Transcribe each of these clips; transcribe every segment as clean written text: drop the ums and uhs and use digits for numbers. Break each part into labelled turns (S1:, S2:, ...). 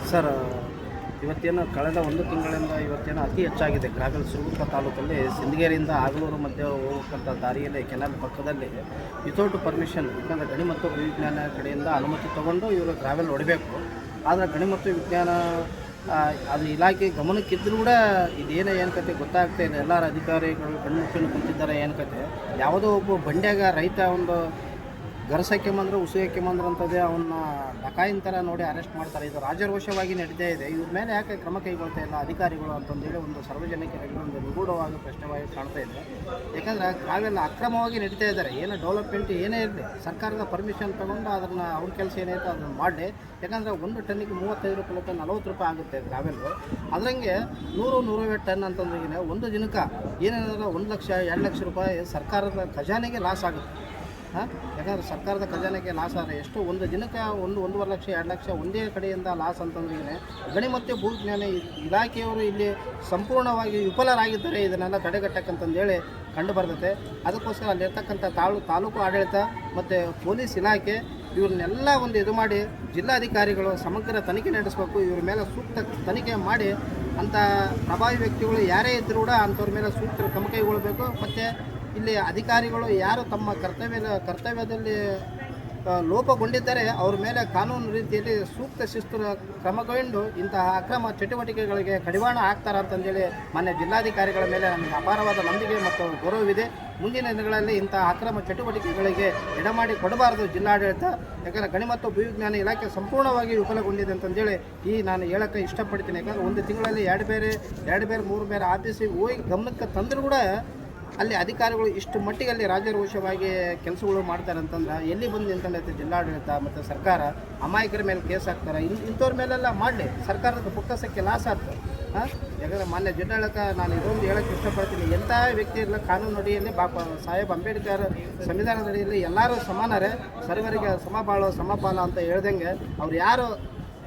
S1: Sir, ಇವತ್ತೇನು ಕಳೆದ ಒಂದು ತಿಂಗಳಿಂದ ಇವತ್ತೇನು ಅತಿ ಹೆಚ್ಚಾಗಿದೆ. ಗ್ರಾಮೀಣ ಸಿರುಗುಪ್ಪ ತಾಲೂಕಲ್ಲಿ ಸಿಂದಗೇರಿಯಿಂದ ಆಗಲೂರು ಮಧ್ಯೆ ಹೋಗಕ್ಕಂಥ ದಾರಿಯಲ್ಲಿ ಕೆನಾಲ್ ಪಕ್ಕದಲ್ಲಿ ವಿತೌಟ್ ಪರ್ಮಿಷನ್, ಯಾಕಂದರೆ ಗಣಿ ಮತ್ತು ವಿಜ್ಞಾನ ಕಡೆಯಿಂದ ಅನುಮತಿ ತೊಗೊಂಡು ಇವರು ಗ್ರಾವೆಲ್ ಹೊಡಿಬೇಕು. ಆದರೆ ಗಣಿ ಮತ್ತು ವಿಜ್ಞಾನ ಅದು ಇಲಾಖೆ ಗಮನಕ್ಕಿದ್ದರೂ ಕೂಡ ಇದೇನೇ ಏನು ಕತೆ ಗೊತ್ತಾಗ್ತಾ ಇಲ್ಲ. ಎಲ್ಲರ ಅಧಿಕಾರಿಗಳು ಕಣ್ಣು ಕುಂತಿದ್ದಾರೆ. ಏನು ಕತೆ, ಯಾವುದೋ ಒಬ್ಬ ಬಂಡ್ಯಾಗ ರೈತ ಒಂದು ಗರಸಕ್ಕೆ ಬಂದ್ರೆ ಉಸಿಯಕ್ಕೆ ಬಂದ್ರೆ ಅಂತದೇ ಅವನ್ನ ಡಕಾಯಿನ ಥರ ನೋಡಿ ಅರೆಸ್ಟ್ ಮಾಡ್ತಾರೆ. ಇದು ರಾಜರೋಷವಾಗಿ ನಡೀತಾ ಇದೆ. ಇವ್ರ ಮೇಲೆ ಯಾಕೆ ಕ್ರಮ ಕೈಗೊಳ್ತಾ ಇಲ್ಲ ಅಧಿಕಾರಿಗಳು ಅಂತಂದೇಳಿ ಒಂದು ಸಾರ್ವಜನಿಕರಿಗೆ ಒಂದು ನಿಗೂಢವಾಗಿ ಪ್ರಶ್ನೆವಾಗಿ ಕಾಣ್ತಾ ಇದೆ. ಯಾಕಂದರೆ ನಾವೆಲ್ಲ ಅಕ್ರಮವಾಗಿ ನಡೀತಾ ಇದ್ದಾರೆ. ಏನು ಡೆವಲಪ್ಮೆಂಟ್ ಏನೇ ಇರಲಿ, ಸರ್ಕಾರದ ಪರ್ಮಿಷನ್ ತೊಗೊಂಡು ಅದನ್ನು ಅವ್ರ ಕೆಲಸ ಏನೈತೆ ಅದನ್ನು ಮಾಡಲಿ. ಯಾಕಂದರೆ ಒಂದು ಟನ್ನಿಗೆ 35 ರೂಪಾಯಿ 40 ರೂಪಾಯಿ ಆಗುತ್ತೆ ಗ್ರಾವೆಲ್ಲು. ಅದರಂಗೆ 100-150 ಟನ್ ಅಂತಂದ್ರೆ ಒಂದು ದಿನಕ್ಕೆ ಏನೇನಾದ್ರೂ 1 ಲಕ್ಷ 2 ಲಕ್ಷ ರೂಪಾಯಿ ಸರ್ಕಾರದ ಖಜಾನೆಗೆ ಲಾಸ್ ಆಗುತ್ತೆ. ಯಾಕಂದರೆ ಸರ್ಕಾರದ ಖಜಾನೆಗೆ ಲಾಸ್ ಆದರೆ ಎಷ್ಟು ಒಂದು ದಿನಕ್ಕೆ 1-1.5 ಲಕ್ಷ 2 ಲಕ್ಷ ಒಂದೇ ಕಡೆಯಿಂದ ಲಾಸ್ ಅಂತಂದ್ರೆ ಗಣಿ ಮತ್ತು ಭೂವಿಜ್ಞಾನ ಇಲಾಖೆಯವರು ಇಲ್ಲಿ ಸಂಪೂರ್ಣವಾಗಿ ವಿಫಲರಾಗಿದ್ದಾರೆ. ಇದನ್ನೆಲ್ಲ ತಡೆಗಟ್ಟಕ್ಕಂತಂದೇಳಿ ಕಂಡು ಬರ್ತದೆ. ಅದಕ್ಕೋಸ್ಕರ ಅಲ್ಲಿರ್ತಕ್ಕಂಥ ತಾಲೂಕು ಆಡಳಿತ ಮತ್ತು ಪೊಲೀಸ್ ಇಲಾಖೆ ಇವ್ರನ್ನೆಲ್ಲ ಒಂದು ಇದು ಮಾಡಿ ಜಿಲ್ಲಾಧಿಕಾರಿಗಳು ಸಮಗ್ರ ತನಿಖೆ ನಡೆಸಬೇಕು. ಇವ್ರ ಮೇಲೆ ಸೂಕ್ತ ತನಿಖೆ ಮಾಡಿ ಅಂಥ ಪ್ರಭಾವಿ ವ್ಯಕ್ತಿಗಳು ಯಾರೇ ಇದ್ದರೂ ಕೂಡ ಅಂಥವ್ರ ಮೇಲೆ ಸೂಕ್ತ ಕ್ರಮ ಕೈಗೊಳ್ಳಬೇಕು. ಮತ್ತು ಇಲ್ಲಿ ಅಧಿಕಾರಿಗಳು ಯಾರು ತಮ್ಮ ಕರ್ತವ್ಯದಲ್ಲಿ ಲೋಪಗೊಂಡಿದ್ದರೆ ಅವ್ರ ಮೇಲೆ ಕಾನೂನು ರೀತಿಯಲ್ಲಿ ಸೂಕ್ತ ಶಿಸ್ತು ಕ್ರಮಗೊಂಡು ಇಂತಹ ಅಕ್ರಮ ಚಟುವಟಿಕೆಗಳಿಗೆ ಕಡಿವಾಣ ಆಗ್ತಾರೆ ಅಂತಂದೇಳಿ ಮಾನ್ಯ ಜಿಲ್ಲಾಧಿಕಾರಿಗಳ ಮೇಲೆ ನಮಗೆ ಅಪಾರವಾದ ನಂಬಿಕೆ ಮತ್ತು ಗೌರವವಿದೆ. ಮುಂದಿನ ದಿನಗಳಲ್ಲಿ ಇಂತಹ ಅಕ್ರಮ ಚಟುವಟಿಕೆಗಳಿಗೆ ಎಡಮಾಡಿ ಕೊಡಬಾರದು ಜಿಲ್ಲಾಡಳಿತ. ಯಾಕಂದರೆ ಗಣಿ ಮತ್ತು ಭೂವಿಜ್ಞಾನ ಇಲಾಖೆ ಸಂಪೂರ್ಣವಾಗಿ ವಿಫಲಗೊಂಡಿದೆ ಅಂತಂದೇಳಿ ನಾನು ಹೇಳೋಕ್ಕೆ ಇಷ್ಟಪಡ್ತೀನಿ. ಯಾಕಂದರೆ ಒಂದು ತಿಂಗಳಲ್ಲಿ ಎರಡು ಬೇರೆ 3 ಬೇರೆ ಆಫೀಸಿಗೆ ಹೋಗಿ ಗಮನಕ್ಕೆ ತಂದರೂ ಕೂಡ ಅಲ್ಲಿ ಅಧಿಕಾರಿಗಳು ಇಷ್ಟು ಮಟ್ಟಿಗೆ ಅಲ್ಲಿ ರಾಜರೋಷವಾಗಿ ಕೆಲಸಗಳು ಮಾಡ್ತಾರೆ ಅಂತಂದ್ರೆ ಎಲ್ಲಿ ಬಂದು ನಿಂತ್ಕೊಂಡೈತೆ ಜಿಲ್ಲಾಡಳಿತ ಮತ್ತು ಸರ್ಕಾರ? ಅಮಾಯಕರ ಮೇಲೆ ಕೇಸ್ ಹಾಕ್ತಾರೆ. ಇಂಥವ್ರ ಮೇಲೆಲ್ಲ ಮಾಡಲಿ, ಸರ್ಕಾರದ ಬೊಕ್ಕಸಕ್ಕೆ ಲಾಸ್ ಆಗ್ತದೆ. ಯಾಕಂದರೆ ಮಾನ್ಯ ಜಿಲ್ಲಾಡಳಿತ ನಾನು ಇದೊಂದು ಹೇಳೋಕ್ಕೆ ಇಷ್ಟಪಡ್ತೀನಿ. ಎಂಥ ವ್ಯಕ್ತಿ ಇರಲಿ ಕಾನೂನು ಅಡಿಯಲ್ಲಿ ಸಾಹೇಬ್ ಅಂಬೇಡ್ಕರ್ ಸಂವಿಧಾನದ ಅಡಿಯಲ್ಲಿ ಎಲ್ಲರೂ ಸಮಾನರೇ, ಸರ್ವರಿಗೆ ಸಮಪಾಲ ಅಂತ ಹೇಳ್ದಂಗೆ ಅವ್ರು ಯಾರು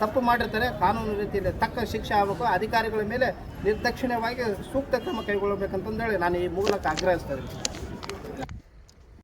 S1: ತಪ್ಪು ಮಾಡಿರ್ತಾರೆ ಕಾನೂನು ರೀತಿಯಲ್ಲಿ ತಕ್ಕ ಶಿಕ್ಷೆ ಆಗಬೇಕು. ಅಧಿಕಾರಿಗಳ ಮೇಲೆ ನಿರ್ದಾಕ್ಷಿಣ್ಯವಾಗಿ ಸೂಕ್ತ ಕ್ರಮ ಕೈಗೊಳ್ಳಬೇಕಂತಂದೇಳಿ ನಾನು ಈ ಮೂಲಕ ಆಗ್ರಹಿಸ್ತಾ ಇದ್ದೀನಿ.